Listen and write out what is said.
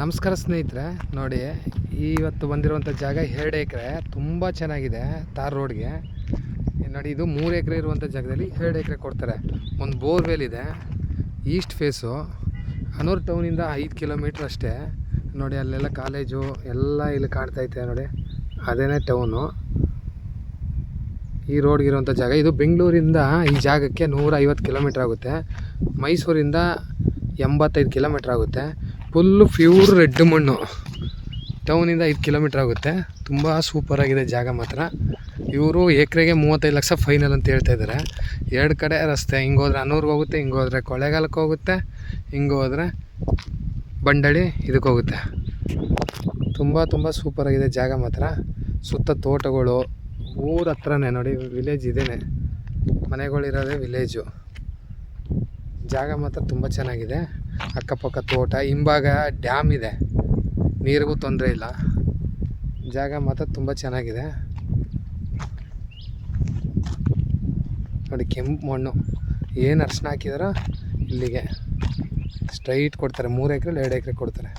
ನಮಸ್ಕಾರ ಸ್ನೇಹಿತರೆ, ನೋಡಿ ಇವತ್ತು ಬಂದಿರುವಂಥ ಜಾಗ 2 ಎಕರೆ ತುಂಬ ಚೆನ್ನಾಗಿದೆ. ತಾರ್ ರೋಡ್ಗೆ ನೋಡಿ, ಇದು 3 ಎಕರೆ ಇರುವಂಥ ಜಾಗದಲ್ಲಿ 2 ಎಕರೆ ಕೊಡ್ತಾರೆ. ಒಂದು ಬೋರ್ವೆಲ್ ಇದೆ, ಈಸ್ಟ್ ಫೇಸು, ಹನೂರು ಟೌನಿಂದ 5 ಕಿಲೋಮೀಟ್ರ್ ಅಷ್ಟೇ. ನೋಡಿ ಅಲ್ಲೆಲ್ಲ ಕಾಲೇಜು ಎಲ್ಲ ಇಲ್ಲಿ ಕಾಣ್ತೈತೆ ನೋಡಿ, ಅದೇನೇ ಟೌನು. ಈ ರೋಡ್ಗಿರುವಂಥ ಜಾಗ ಇದು. ಬೆಂಗಳೂರಿಂದ ಈ ಜಾಗಕ್ಕೆ 150 ಕಿಲೋಮೀಟ್ರ್ ಆಗುತ್ತೆ. ಮೈಸೂರಿಂದ 85 ಕಿಲೋಮೀಟ್ರ್ ಆಗುತ್ತೆ. ಫುಲ್ಲು ಪ್ಯೂರ್ ರೆಡ್ ಮಣ್ಣು. ಟೌನಿಂದ 5 ಕಿಲೋಮೀಟ್ರ್ ಆಗುತ್ತೆ. ತುಂಬ ಸೂಪರಾಗಿದೆ ಜಾಗ ಮಾತ್ರ. ಇವರು ಎಕರೆಗೆ 35 ಲಕ್ಷ ಫೈನಲ್ ಅಂತ ಹೇಳ್ತಾ ಇದ್ದಾರೆ. 2 ಕಡೆ ರಸ್ತೆ, ಹಿಂಗೋದ್ರೆ ಹನೂರ್ಗೆ ಹೋಗುತ್ತೆ, ಹಿಂಗೋದ್ರೆ ಕೊಳ್ಳೇಗಾಲಕ್ಕೆ ಹೋಗುತ್ತೆ, ಹಿಂಗೋದ್ರೆ ಬಂಡಳಿ ಇದಕ್ಕೆ ಹೋಗುತ್ತೆ. ತುಂಬ ಸೂಪರಾಗಿದೆ ಜಾಗ ಮಾತ್ರ. ಸುತ್ತ ತೋಟಗಳು, ಊರ ಹತ್ರನೇ ನೋಡಿ, ವಿಲೇಜ್ ಇದೇನೆ, ಮನೆಗಳಿರೋದೇ ವಿಲೇಜು. ಜಾಗ ಮಾತ್ರ ತುಂಬ ಚೆನ್ನಾಗಿದೆ. ಅಕ್ಕಪಕ್ಕ ತೋಟ, ಹಿಂಭಾಗ ಡ್ಯಾಮ್ ಇದೆ, ನೀರಿಗೂ ತೊಂದರೆ ಇಲ್ಲ. ಜಾಗ ಮಾತ್ರ ತುಂಬ ಚೆನ್ನಾಗಿದೆ ನೋಡಿ. ಕೆಂಪು ಮಣ್ಣು, ಏನು ಅರ್ಶಿನ ಹಾಕಿದಾರೋ ಇಲ್ಲಿಗೆ ಸ್ಟ್ರೈಟ್ ಕೊಡ್ತಾರೆ. 3 ಎಕರೆ 2 ಎಕರೆ ಕೊಡ್ತಾರೆ.